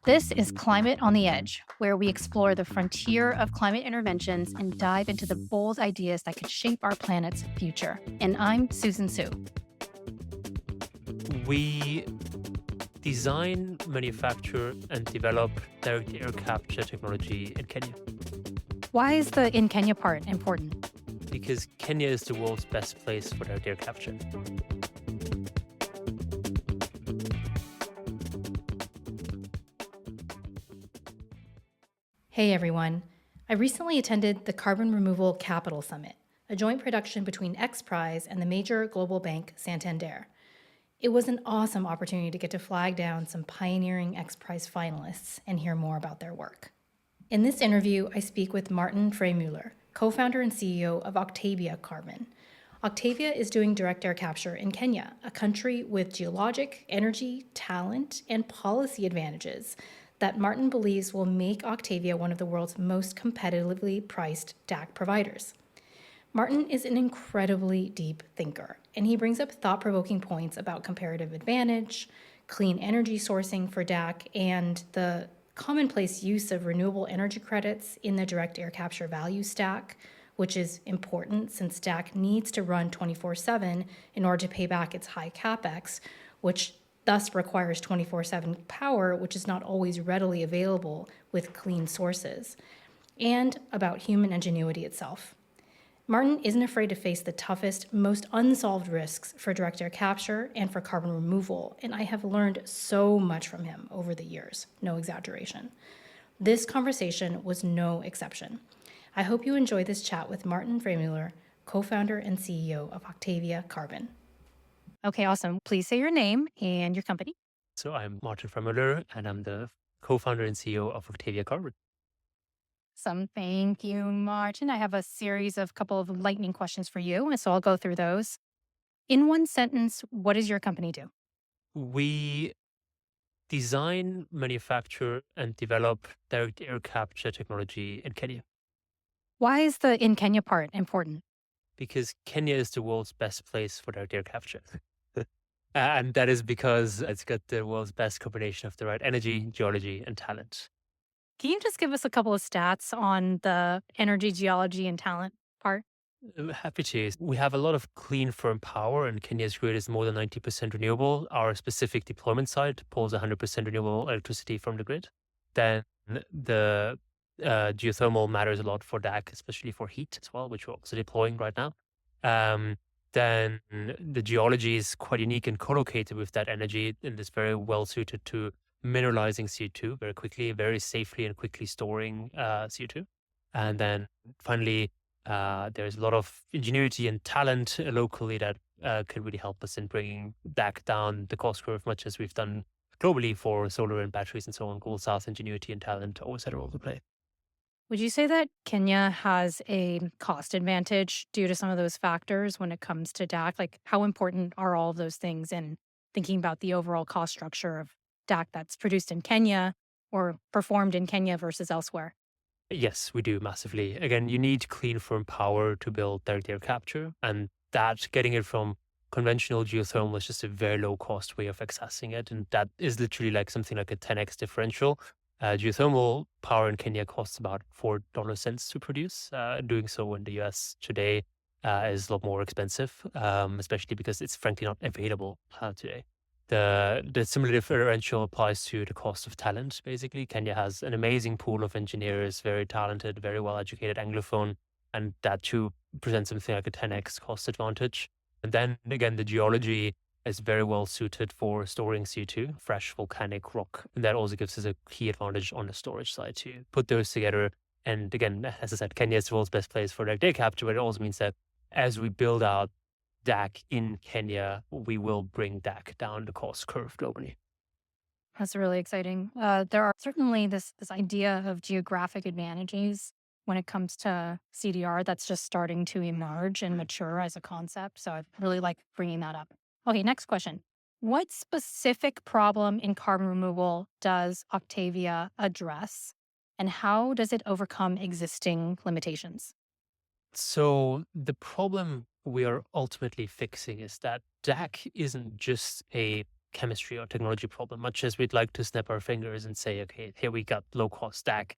This is Climate on the Edge, where we explore the frontier of climate interventions and dive into the bold ideas that could shape our planet's future. And I'm Susan Su. We design, manufacture, and develop direct air capture technology in Kenya Why is the in Kenya part important? because Kenya is the world's best place for direct air capture. Hey everyone. I recently attended the Carbon Removal Capital Summit, a joint production between XPRIZE and the major global bank Santander. It was an awesome opportunity to get to flag down some pioneering XPRIZE finalists and hear more about their work. In this interview, I speak with Martin Freimuller, co-founder and CEO of Octavia Carbon. Octavia is doing direct air capture in Kenya, a country with geologic, energy, talent, and policy advantages that Martin believes will make Octavia one of the world's most competitively priced DAC providers. Martin is an incredibly deep thinker, and he brings up thought-provoking points about comparative advantage, clean energy sourcing for DAC, and the commonplace use of renewable energy credits in the direct air capture value stack, which is important since DAC needs to run 24/7 in order to pay back its high capex, which thus requires 24/7 power, which is not always readily available with clean sources, and about human ingenuity itself. Martin isn't afraid to face the toughest, most unsolved risks for direct air capture and for carbon removal, and I have learned so much from him over the years, no exaggeration. This conversation was no exception. I hope you enjoy this chat with Martin Freimuller, co-founder and CEO of Octavia Carbon. Okay, awesome. Please say your name and your company. So I'm Martin Freimuller, and I'm the co-founder and CEO of Octavia Carbon. Thank you, Martin. I have a series of couple of lightning questions for you, and so I'll go through those. In one sentence, what does your company do? We design, manufacture, and develop direct air capture technology in Kenya Why is the in Kenya part important? because Kenya is the world's best place for direct air capture. And that is because it's got the world's best combination of the right energy, geology, and talent. Can you just give us a couple of stats on the energy, geology, and talent part? I'm happy to. We have a lot of clean, firm power, and Kenya's grid is more than 90% renewable. Our specific deployment site pulls 100% renewable electricity from the grid. Then the geothermal matters a lot for DAC, especially for heat as well, which we're also deploying right now. Then the geology is quite unique and co-located with that energy and is very well suited to mineralizing CO2 very quickly, very safely and quickly storing CO2. And then finally, there's a lot of ingenuity and talent locally that can really help us in bringing back down the cost curve, much as we've done globally for solar and batteries and so on. Global South ingenuity and talent always had a role to play. Would you say that Kenya has a cost advantage due to some of those factors when it comes to DAC? Like, how important are all of those things in thinking about the overall cost structure of DAC that's produced in Kenya or performed in Kenya versus elsewhere? Yes, we do massively. Again, you need clean, firm power to build direct air capture, and that getting it from conventional geothermal is just a very low cost way of accessing it, and that is literally like something like a 10x differential. Geothermal power in Kenya costs about $4 to produce. Doing so in the US today is a lot more expensive, especially because it's frankly not available today. The similar differential applies to the cost of talent, basically. Kenya has an amazing pool of engineers, very talented, very well educated Anglophone, and that too presents something like a 10x cost advantage. And then again, the geology is very well suited for storing CO2, fresh volcanic rock. And that also gives us a key advantage on the storage side to put those together. And again, as I said, Kenya is the world's best place for direct air capture, but it also means that as we build out DAC in Kenya, we will bring DAC down the cost curve globally. That's really exciting. There are certainly this idea of geographic advantages when it comes to CDR that's just starting to emerge and mature as a concept. So I really like bringing that up. Okay, next question. What specific problem in carbon removal does Octavia address, and how does it overcome existing limitations? So the problem we are ultimately fixing is that DAC isn't just a chemistry or technology problem, much as we'd like to snap our fingers and say, okay, here we got low cost DAC.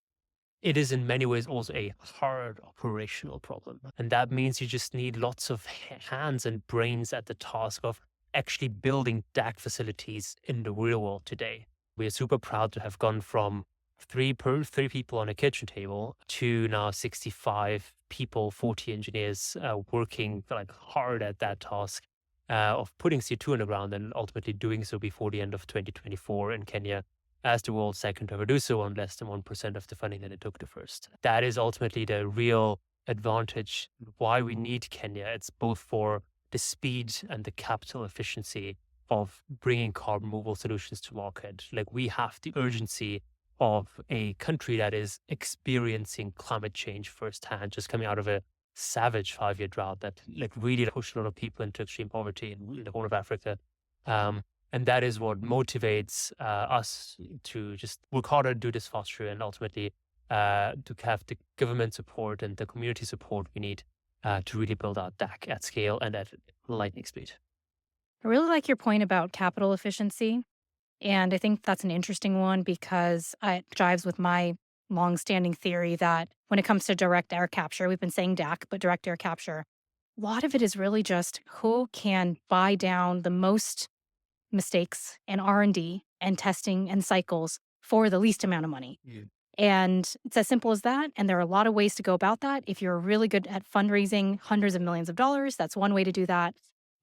It is in many ways also a hard operational problem. And that means you just need lots of hands and brains at the task of actually building DAC facilities in the real world today. We are super proud to have gone from three people on a kitchen table to now 65 people, 40 engineers working like hard at that task of putting CO2 on the ground and ultimately doing so before the end of 2024 in Kenya as the world's second to ever do so on less than 1% of the funding that it took the first. That is ultimately the real advantage why we need Kenya. It's both for the speed and the capital efficiency of bringing carbon removal solutions to market. Like we have the urgency of a country that is experiencing climate change firsthand, just coming out of a savage 5-year drought that like really pushed a lot of people into extreme poverty in the Horn of Africa. Um, and that is what motivates us to just work harder, do this faster, and ultimately to have the government support and the community support we need to really build out DAC at scale and at lightning speed. I really like your point about capital efficiency. And I think that's an interesting one because it jives with my longstanding theory that when it comes to direct air capture, we've been saying DAC, but direct air capture, a lot of it is really just who can buy down the most mistakes and R&D and testing and cycles for the least amount of money. Yeah. And it's as simple as that. And there are a lot of ways to go about that. If you're really good at fundraising hundreds of millions of dollars, that's one way to do that.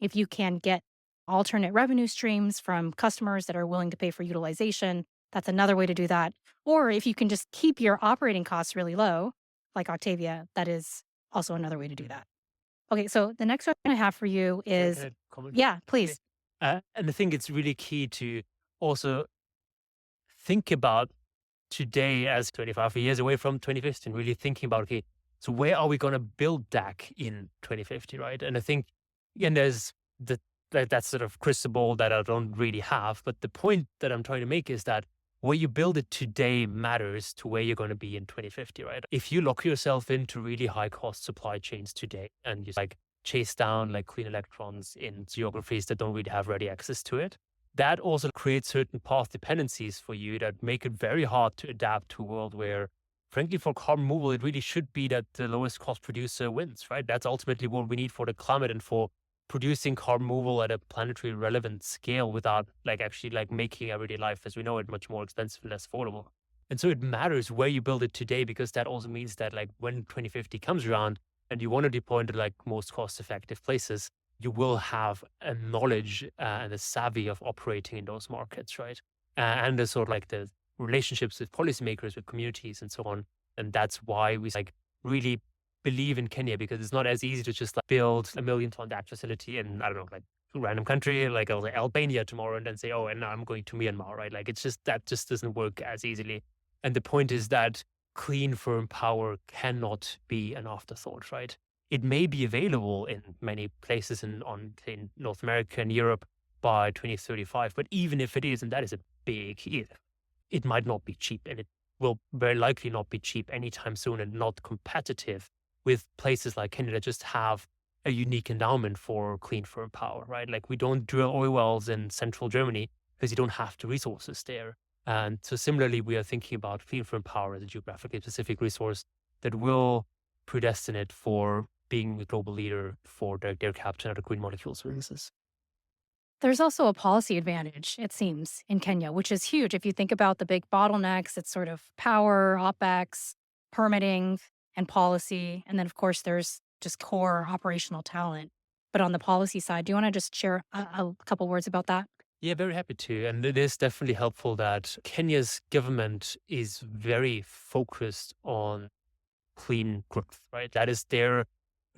If you can get alternate revenue streams from customers that are willing to pay for utilization, that's another way to do that. Or if you can just keep your operating costs really low, like Octavia, that is also another way to do that. Okay, so the next question I have for you is, Can I comment? yeah, Okay. please. And I think it's really key to also think about today as 25 years away from 2050 and really thinking about, okay, so where are we going to build DAC in 2050, right? And I think, again, there's that sort of crystal ball that I don't really have. But the point that I'm trying to make is that where you build it today matters to where you're going to be in 2050, right? If you lock yourself into really high cost supply chains today and you like chase down like clean electrons in geographies that don't really have ready access to it, that also creates certain path dependencies for you that make it very hard to adapt to a world where, frankly, for carbon removal, it really should be that the lowest cost producer wins, right? That's ultimately what we need for the climate and for producing carbon removal at a planetary relevant scale without like actually like making everyday life as we know it much more expensive and less affordable. And so it matters where you build it today because that also means that like when 2050 comes around and you want to deploy into like most cost effective places, you will have a knowledge and a savvy of operating in those markets, right? And the sort of like the relationships with policymakers, with communities, and so on. And that's why we like really believe in Kenya because it's not as easy to just like build a 1 million ton DAC facility in I don't know like a random country like I'll say Albania tomorrow and then say oh and now I'm going to Myanmar, right? Like it's just that just doesn't work as easily. And the point is that clean firm power cannot be an afterthought, right? It may be available in many places in North America and Europe by 2035, but even if it is, and that is a big if, it might not be cheap, and it will very likely not be cheap anytime soon, and not competitive with places like Kenya that just have a unique endowment for clean firm power, right? Like we don't drill oil wells in central Germany because you don't have the resources there. And so similarly, we are thinking about clean firm power as a geographically specific resource that will predestine it for being the global leader for their capture of green molecule services. There's also a policy advantage, it seems, in Kenya, which is huge. If you think about the big bottlenecks, it's sort of power, OpEx, permitting, and policy. And then, of course, there's just core operational talent. But on the policy side, do you want to just share a couple words about that? Yeah, very happy to. And it is definitely helpful that Kenya's government is very focused on clean growth, right? That is their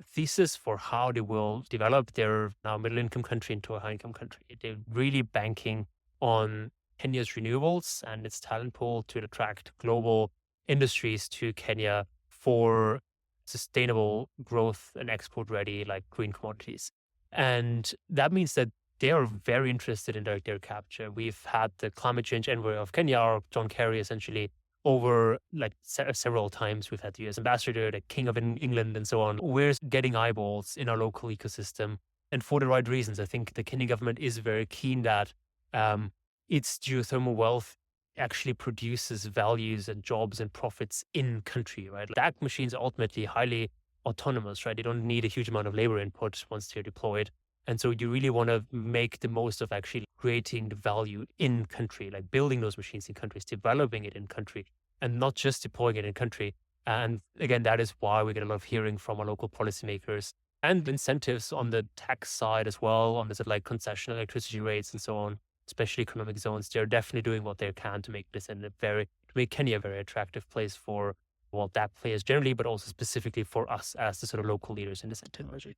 thesis for how they will develop their now middle income country into a high income country. They're really banking on Kenya's renewables and its talent pool to attract global industries to Kenya for sustainable growth and export ready like green commodities. And that means that they are very interested in direct air capture. We've had the climate change envoy of Kenya, or John Kerry, essentially over like several times. We've had the US ambassador, the King of England, and so on. We're getting eyeballs in our local ecosystem, and for the right reasons. I think the Kenyan government is very keen that um, its geothermal wealth actually produces values and jobs and profits in country, right? DAC machines are ultimately highly autonomous, right? They don't need a huge amount of labor input once they're deployed. And so you really want to make the most of actually creating the value in country, like building those machines in countries, developing it in country, and not just deploying it in country. And again, that is why we get a lot of hearing from our local policymakers and incentives on the tax side as well, on the sort of like concessional electricity rates and so on, especially economic zones. They're definitely doing what they can to make this to make Kenya a very attractive place for well, DAC players generally, but also specifically for us as the sort of local leaders in this technology.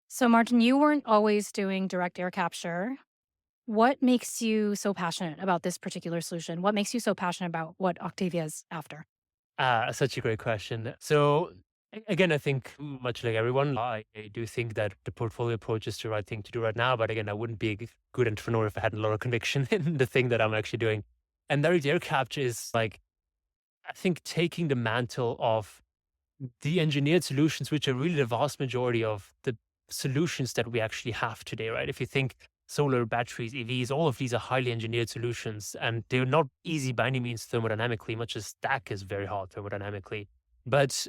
So, Martin, you weren't always doing direct air capture. What makes you so passionate about this particular solution? What makes you so passionate about what Octavia is after? Such a great question. So again, I think much like everyone, I do think that the portfolio approach is the right thing to do right now. But again, I wouldn't be a good entrepreneur if I had a lot of conviction in the thing that I'm actually doing. And direct air capture is like, I think taking the mantle of the engineered solutions, which are really the vast majority of the solutions that we actually have today, right? If you think solar batteries, EVs, all of these are highly engineered solutions, and they're not easy by any means thermodynamically, much as DAC is very hard thermodynamically. But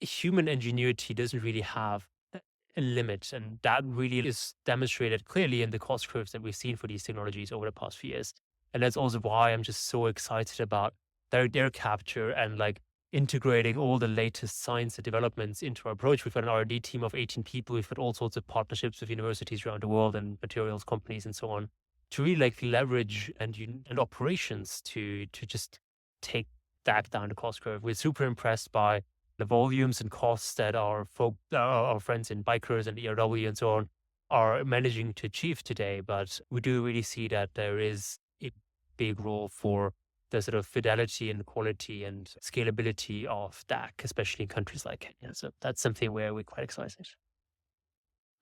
human ingenuity doesn't really have a limit. And that really is demonstrated clearly in the cost curves that we've seen for these technologies over the past few years. And that's also why I'm just so excited about direct air capture and like integrating all the latest science and developments into our approach. We've got an R&D team of 18 people. We've got all sorts of partnerships with universities around the world and materials companies and so on to really like leverage and operations to just take that down the cost curve. We're super impressed by the volumes and costs that our friends in bikers and ERW and so on are managing to achieve today. But we do really see that there is a big role for the sort of fidelity and quality and scalability of DAC, especially in countries like Kenya. So that's something where we're quite excited.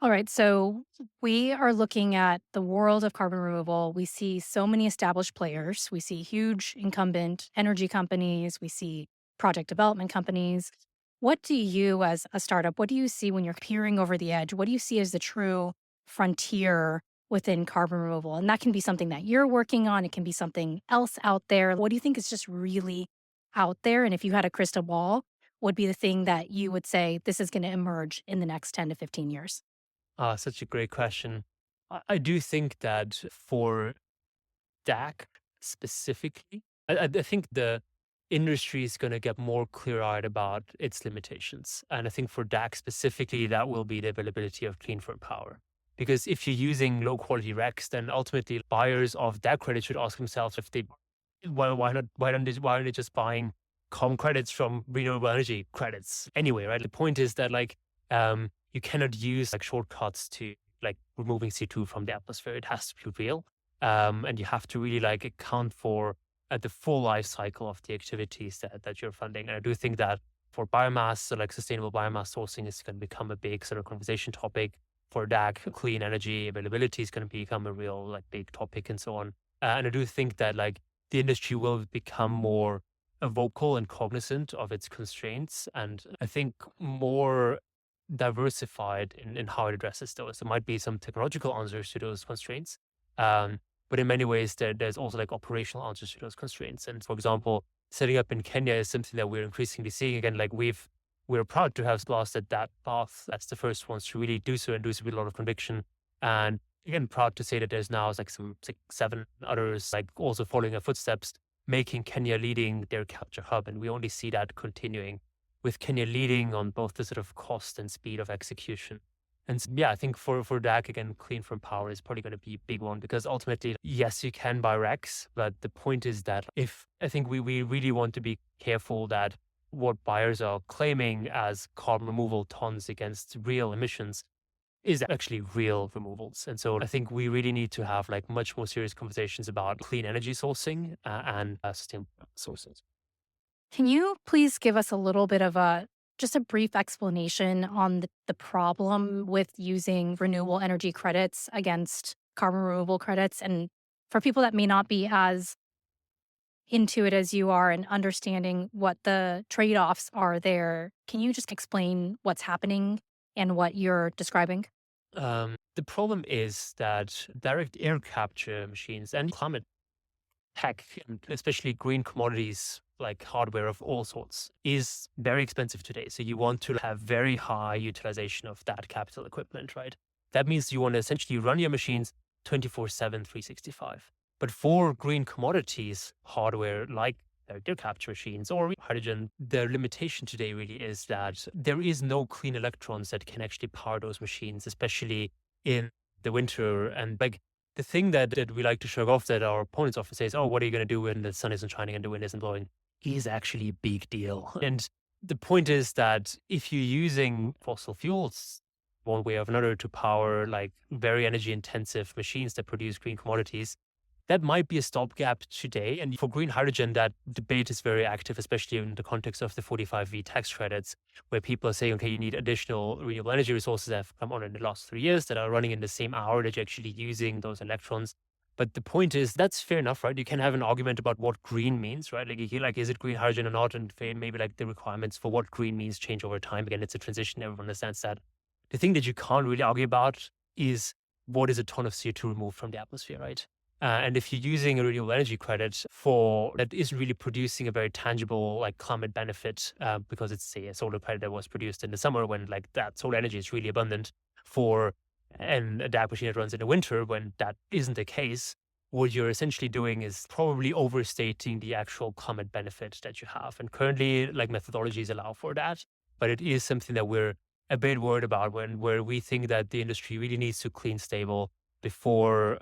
All right. So, we are looking at the world of carbon removal. We see so many established players. We see huge incumbent energy companies. We see project development companies. What do you, as a startup, what do you see when you're peering over the edge? What do you see as the true frontier within carbon removal? And that can be something that you're working on, it can be something else out there. What do you think is just really out there? And if you had a crystal ball, would be the thing that you would say this is going to emerge in the next 10 to 15 years? Such a great question. I do think that for DAC specifically, I think the industry is going to get more clear eyed about its limitations. And I think for DAC specifically, that will be the availability of clean firm power. Because if you're using low quality RECs, then ultimately buyers of DAC credits should ask themselves if they, why aren't they just buying credits from renewable energy credits anyway, right? The point is that you cannot use like shortcuts to like removing CO2 from the atmosphere. It has to be real. And you have to really like account for the full life cycle of the activities that you're funding. And I do think that for biomass, so like sustainable biomass sourcing is going to become a big sort of conversation topic. For DAC, clean energy availability is going to become a real like big topic and so on. And I do think that like the industry will become more vocal and cognizant of its constraints, and I think more diversified in how it addresses those. There might be some technological answers to those constraints, um, but in many ways, there's also like operational answers to those constraints. And for example, setting up in Kenya is something that we're increasingly seeing. Again, like we're proud to have blasted that path. That's the first ones to really do so and do so with a lot of conviction. And again, proud to say that there's now like some 6, 7 others like also following our footsteps, making Kenya leading their capture hub. And we only see that continuing with Kenya leading on both the sort of cost and speed of execution. And yeah, I think for DAC, again, clean from power is probably going to be a big one because ultimately, yes, you can buy RECs, but the point is that if I think we really want to be careful that what buyers are claiming as carbon removal tons against real emissions is actually real removals. And so I think we really need to have like much more serious conversations about clean energy sourcing and sustainable sources. Can you please give us a little bit of a just a brief explanation on the problem with using renewable energy credits against carbon removal credits? And for people that may not be as into it as you are and understanding what the trade-offs are there, can you just explain what's happening and what you're describing? The problem is that direct air capture machines and climate tech, and especially green commodities like hardware of all sorts, is very expensive today. So you want to have very high utilization of that capital equipment, right? That means you want to essentially run your machines 24/7, 365. But for green commodities, hardware like air capture machines or hydrogen, the limitation today really is that there is no clean electrons that can actually power those machines, especially in the winter. And like the thing that we like to shrug off that our opponents often say is, oh, what are you going to do when the sun isn't shining and the wind isn't blowing? Is actually a big deal. And the point is that if you're using fossil fuels one way or another to power like very energy intensive machines that produce green commodities, that might be a stopgap today. And for green hydrogen, that debate is very active, especially in the context of the 45V tax credits, where people are saying, okay, you need additional renewable energy resources that have come on in the last 3 years that are running in the same hour that you're actually using those electrons. But the point is, that's fair enough, right? You can have an argument about what green means, right? Like, is it green hydrogen or not? And maybe like the requirements for what green means change over time. Again, it's a transition. Everyone understands that. The thing that you can't really argue about is what is a ton of CO2 removed from the atmosphere, right? And if you're using a renewable energy credit for that isn't really producing a very tangible like climate benefit because it's say a solar credit that was produced in the summer when like that solar energy is really abundant for and a DAC machine that runs in the winter when that isn't the case, what you're essentially doing is probably overstating the actual climate benefit that you have. And currently like methodologies allow for that, but it is something that we're a bit worried about where we think that the industry really needs to clean stable before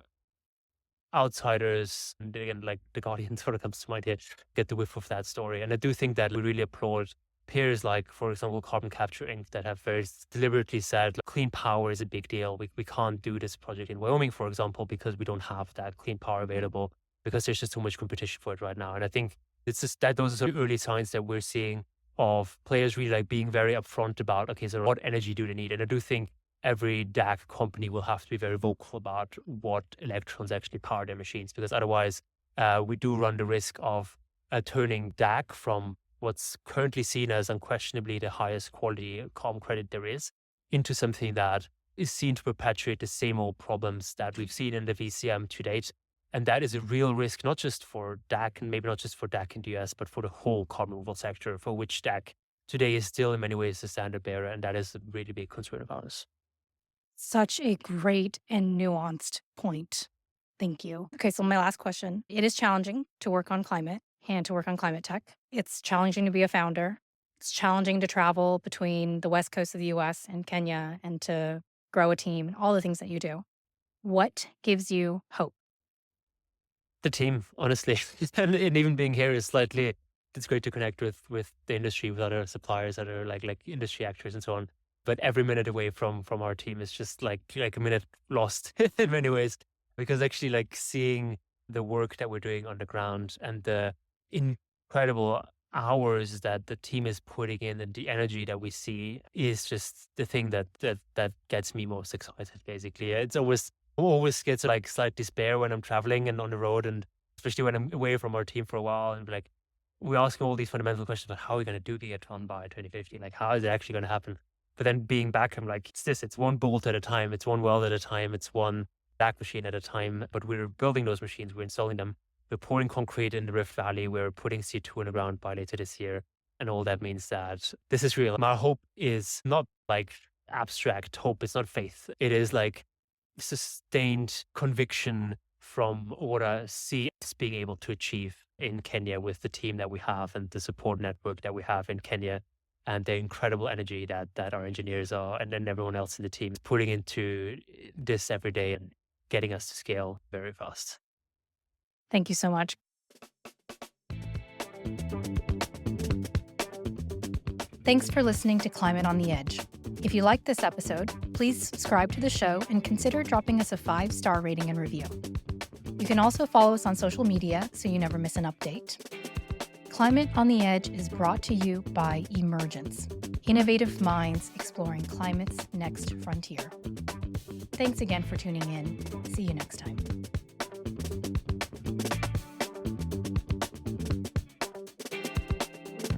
outsiders, and again, like the Guardian sort of comes to mind here, get the whiff of that story. And I do think that we really applaud peers like, for example, Carbon Capture Inc. that have very deliberately said like, clean power is a big deal. We can't do this project in Wyoming, for example, because we don't have that clean power available because there's just too much competition for it right now. And I think it's just that those are sort of early signs that we're seeing of players really like being very upfront about, okay, so what energy do they need? And I do think every DAC company will have to be very vocal about what electrons actually power their machines, because otherwise we do run the risk of turning DAC from what's currently seen as unquestionably the highest quality carbon credit there is into something that is seen to perpetuate the same old problems that we've seen in the VCM to date. And that is a real risk, not just for DAC and maybe not just for DAC in the US, but for the whole carbon removal sector, for which DAC today is still in many ways the standard bearer. And that is a really big concern of ours. Such a great and nuanced point. Thank you. Okay, so my last question. It is challenging to work on climate and to work on climate tech. It's challenging to be a founder. It's challenging to travel between the west coast of the US and Kenya and to grow a team and all the things that you do. What gives you hope? The team, honestly. And even being here is slightly, it's great to connect with the industry, with other suppliers, other like industry actors and so on. But every minute away from our team is just like a minute lost in many ways, because actually like seeing the work that we're doing on the ground and the incredible hours that the team is putting in and the energy that we see is just the thing that gets me most excited. Basically, it's always gets like slight despair when I'm traveling and on the road, and especially when I'm away from our team for a while, and like we're asking all these fundamental questions about how are we going to do the Gigaton by 2050, like how is it actually going to happen? But then being back, I'm like, it's one bolt at a time, it's one weld at a time, it's one DAC machine at a time. But we're building those machines, we're installing them, we're pouring concrete in the Rift Valley, we're putting C2 in the ground by later this year. And all that means that this is real. My hope is not like abstract hope, it's not faith. It is like sustained conviction from what I see us being able to achieve in Kenya with the team that we have and the support network that we have in Kenya, and the incredible energy that our engineers are and then everyone else in the team is putting into this every day and getting us to scale very fast. Thank you so much. Thanks for listening to Climate on the Edge. If you liked this episode, please subscribe to the show and consider dropping us a 5-star rating and review. You can also follow us on social media so you never miss an update. Climate on the Edge is brought to you by Emergence, innovative minds exploring climate's next frontier. Thanks again for tuning in. See you next time.